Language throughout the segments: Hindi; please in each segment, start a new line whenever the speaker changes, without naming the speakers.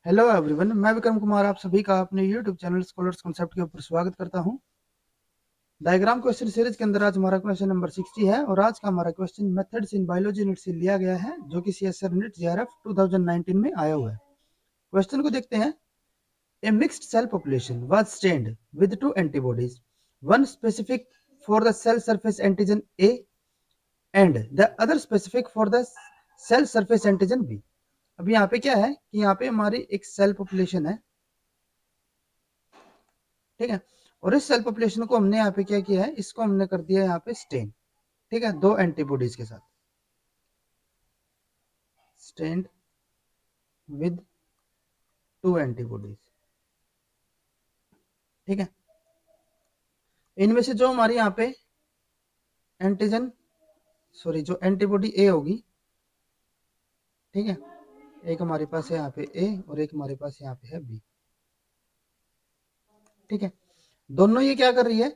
हेलो एवरीवन, मैं विक्रम कुमार आप सभी का अपने यूट्यूब चैनल स्कॉलर्स कॉन्सेप्ट के ऊपर स्वागत करता हूं। डायग्राम क्वेश्चन सीरीज के अंदर आज हमारा क्वेश्चन नंबर 60 है और आज का हमारा question methods in biology unit से लिया गया है, जो कि सीएसआर नीट जेआरएफ 2019 में आया हुआ है। क्वेश्चन को देखते हैं। A mixed cell population was stained with two antibodies, one specific for the cell surface antigen A and the other specific for the cell surface antigen B. अब यहाँ पे क्या है कि यहाँ पे हमारी एक सेल पॉपुलेशन है, ठीक है, और इस सेल पॉपुलेशन को हमने यहाँ पे क्या किया है, इसको हमने कर दिया यहाँ पे स्टेन, ठीक है, दो एंटीबॉडीज के साथ, स्टेन्ड विद टू एंटीबॉडीज, ठीक है। इनमें से जो हमारी यहाँ पे एंटीजन जो एंटीबॉडी ए होगी, ठीक है, एक हमारे पास है यहाँ पे ए और एक हमारे पास यहाँ पे है बी, ठीक है। दोनों ये क्या कर रही है,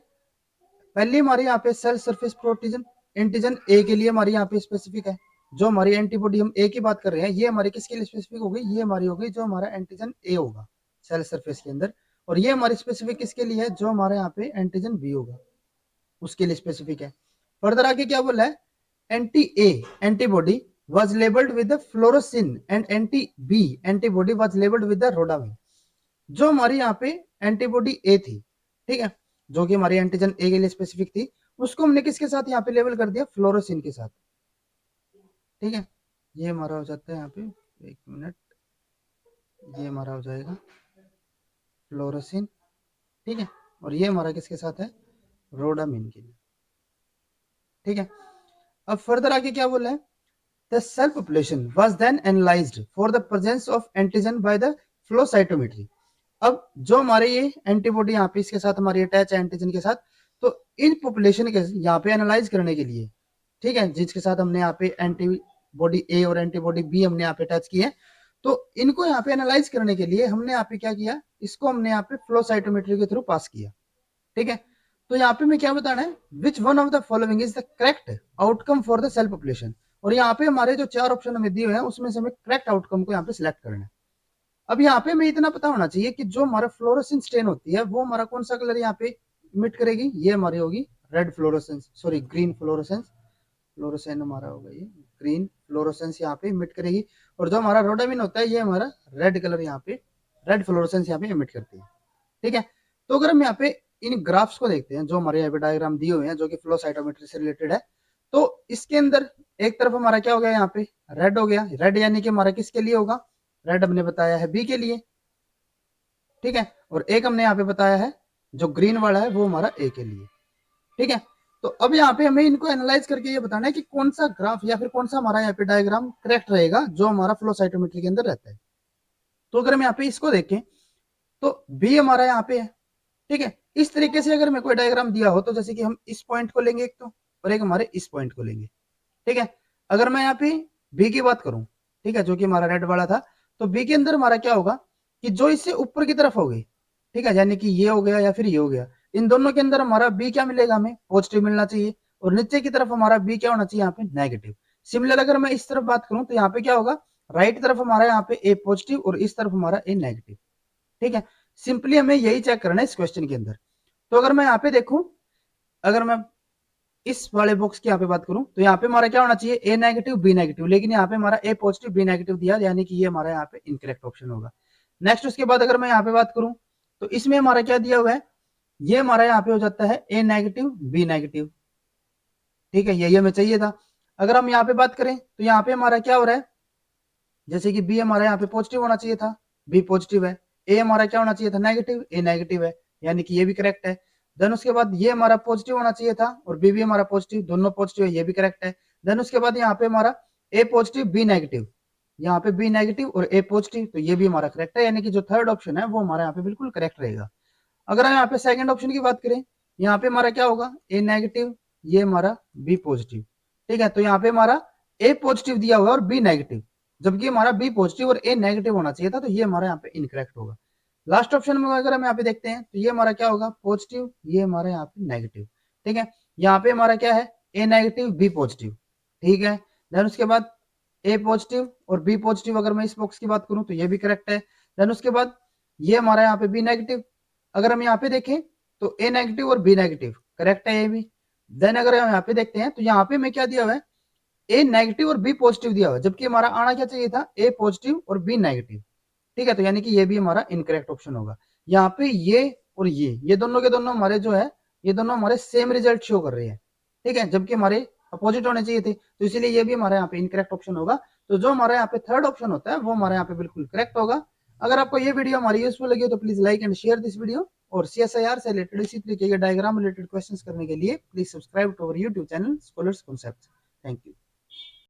पहले हमारे यहाँ पे सेल सरफेस प्रोटीजन एंटीजन ए के लिए हमारी यहाँ पे स्पेसिफिक है। जो हमारी एंटीबॉडी हम ए की बात कर रहे हैं, ये हमारी किसके लिए स्पेसिफिक हो गई, ये हमारी हो गई जो हमारा एंटीजन ए होगा सेल सरफेस के अंदर, और ये हमारी स्पेसिफिक किसके लिए है, जो हमारे यहाँ पे एंटीजन बी होगा उसके लिए स्पेसिफिक है। फर्दर आगे क्या बोला है, anti A antibody was labeled with the fluorescein and anti B antibody was labeled with the rhodamine। जो हमारी यहाँ पे एंटीबॉडी ए थी, ठीक है, जो कि हमारी एंटीजन ए के लिए स्पेसिफिक थी, उसको हमने किसके साथ यहाँ पे लेबल कर दिया, फ्लोरोसिन के साथ, ठीक है। ये हमारा हो जाता है यहाँ पे, एक मिनट, ये हमारा हो जाएगा फ्लोरोसिन, ठीक है, और ये हमारा किसके साथ है, रोडामिन के लिए, ठीक है। अब फर्दर आगे क्या बोला है, the cell population was then analysed for the presence of antigen by the flow cytometry. अब जो हमारे ये एंटीबॉडी यहाँ पे इसके साथ हमारी अटैच है एंटीजन के साथ, तो इन पॉपुलेशन के यहाँ पे एनालाइज करने के लिए, ठीक है, जिसके साथ हमने यहाँ पे एंटीबॉडी ए और एंटीबॉडी बी हमने यहाँ पे अटैच किए, तो इनको यहाँ पे एनालाइज करने के लिए हमने यहाँ पे क्या किया, इसको हमने यहाँ पे फ्लो साइटोमेट्री के थ्रू पास किया, ठीक है। तो यहाँ पे मैं क्या बताना है, which one of the following is the correct outcome for the cell population, और यहाँ पे हमारे जो चार ऑप्शन हमें दिए हुए हैं उसमें से हमें करेक्ट आउटकम को यहाँ पे सिलेक्ट करना है। अब यहाँ पे हमें इतना पता होना चाहिए कि जो हमारा फ्लोरोसेंस स्टेन होती है वो हमारा कौन सा कलर यहाँ पे इमिट करेगी, ये हमारी होगी red fluorescence, sorry green fluorescence, fluorescence हमारा होगा ये ग्रीन फ्लोरोसेंस यहाँ पे इमिट करेगी, और जो हमारा रोडामिन होता है ये हमारा रेड कलर यहाँ पे, रेड फ्लोरोसेंस यहाँ पे इमिट करती है, ठीक है। तो अगर हम यहाँ पे इन ग्राफ्स को देखते हैं, जो हमारे यहाँ पे डायग्राम दिए हुए हैं जो कि फ्लो साइटोमेट्री से रिलेटेड है, तो इसके अंदर एक तरफ हमारा क्या हो गया, यहाँ पे रेड हो गया, रेड यानी कि हमारा किसके लिए होगा, रेड हमने बताया है बी के लिए, ठीक है, और एक हमने यहाँ पे बताया है जो ग्रीन वाला है वो हमारा ए के लिए, ठीक है। तो अब यहाँ पे हमें इनको एनालाइज करके ये बताना है कि कौन सा ग्राफ या फिर कौन सा हमारा यहाँ पे डायग्राम करेक्ट रहेगा जो हमारा फ्लो साइटोमेट्री के अंदर रहता है। तो अगर हम यहाँ पे इसको देखें तो बी हमारा यहाँ पे है, ठीक है। इस तरीके से अगर मैं कोई डायग्राम दिया हो तो जैसे कि हम इस पॉइंट को लेंगे एक तो, और एक हमारे इस पॉइंट को लेंगे, ठीक है। अगर मैं यहाँ पे बी की बात करूं, ठीक है, जो कि हमारा रेड वाला था, तो बी के अंदर हमारा क्या होगा कि जो इससे ऊपर की तरफ होगी, ठीक है, यानी कि ये हो गया या फिर ये हो गया, इन दोनों के अंदर हमारा बी क्या मिलेगा, हमें पॉजिटिव मिलना चाहिए, और नीचे की तरफ हमारा बी क्या होना चाहिए, यहाँ पे नेगेटिव। सिमिलर अगर मैं इस तरफ बात करूं तो यहाँ पे क्या होगा, राइट तरफ हमारा यहाँ पे ए पॉजिटिव और इस तरफ हमारा ए नेगेटिव, ठीक है। सिंपली हमें यही चेक करना है इस क्वेश्चन के अंदर। तो अगर मैं यहाँ पे देखूं, अगर मैं इस वाले बॉक्स की यहाँ पे बात करूं तो यहाँ पे हमारा क्या होना चाहिए, ए नेगेटिव बी नेगेटिव, लेकिन यहाँ पे हमारा ए पॉजिटिव बी नेगेटिव दिया, यानी कि ये हमारा यहाँ पे इनकरेक्ट ऑप्शन होगा। नेक्स्ट उसके बाद अगर मैं यहाँ पे बात करूं तो इसमें हमारा क्या दिया हुआ है, ये हमारा यहाँ पे हो जाता है ए नेगेटिव बी नेगेटिव, ठीक है, यही हमें चाहिए था। अगर हम यहाँ पे बात करें तो यहाँ पे हमारा क्या हो रहा है, जैसे कि बी हमारा यहाँ पे पॉजिटिव होना चाहिए था, बी पॉजिटिव है, ए हमारा क्या होना चाहिए था, नेगेटिव, ए नेगेटिव है, यानी कि ये भी करेक्ट है। देन उसके बाद ये हमारा पॉजिटिव होना चाहिए था और बी भी हमारा पॉजिटिव, दोनों पॉजिटिव है, ये भी करेक्ट है। देन उसके बाद यहाँ पे हमारा ए पॉजिटिव बी नेगेटिव, यहाँ पे बी नेगेटिव और ए पॉजिटिव, तो ये भी हमारा करेक्ट है, यानी कि जो थर्ड ऑप्शन है वो हमारा यहाँ पे बिल्कुल करेक्ट रहेगा। अगर हम यहाँ पे सेकंड ऑप्शन की बात करें, यहाँ पे हमारा क्या होगा, ए नेगेटिव, ये हमारा बी पॉजिटिव, ठीक है। तो यहाँ पे हमारा ए पॉजिटिव दिया हुआ है और बी नेगेटिव, जबकि हमारा बी पॉजिटिव और ए नेगेटिव होना चाहिए था, तो ये हमारा यहाँ पे इनकरेक्ट होगा। लास्ट ऑप्शन में अगर हम यहाँ पे देखते हैं तो ये हमारा क्या होगा, पॉजिटिव, ये हमारा यहाँ पे नेगेटिव, ठीक है। यहाँ पे हमारा क्या है, ए नेगेटिव बी पॉजिटिव, ठीक है। देन उसके बाद ए पॉजिटिव और बी पॉजिटिव, अगर मैं इस बॉक्स की बात करूं तो ये भी करेक्ट है। देन उसके बाद ये हमारा यहाँ पे बी नेगेटिव। अगर हम यहाँ पे देखें तो ए नेगेटिव और बी नेगेटिव करेक्ट है ये भी। देन अगर हम यहाँ पे देखते हैं तो यहाँ पे मैं क्या दिया हुआ है, ए नेगेटिव और बी पॉजिटिव दिया हुआ है, जबकि हमारा आना क्या चाहिए था, ए पॉजिटिव और बी नेगेटिव। ठीक है, तो यानी कि ये भी हमारा इनकरेक्ट ऑप्शन होगा। यहाँ पे ये और ये दोनों के दोनों हमारे जो है, ये दोनों हमारे सेम रिजल्ट शो कर रहे हैं। ठीक है, जबकि हमारे अपोजिट होने चाहिए थे, तो इसीलिए ये भी हमारे यहाँ पे इनकरेक्ट ऑप्शन होगा। तो जो हमारे यहाँ पे थर्ड ऑप्शन होता है वो हमारे यहाँ पे बिल्कुल करेक्ट होगा। अगर आपको ये वीडियो हमारी यूजफुल लगी हो तो please like and share this video, और CSIR से रिलेटेड इसी तरीके के डायग्राम रिलेटेड क्वेश्चंस करने के लिए please subscribe to our YouTube channel scholars concept. Thank you.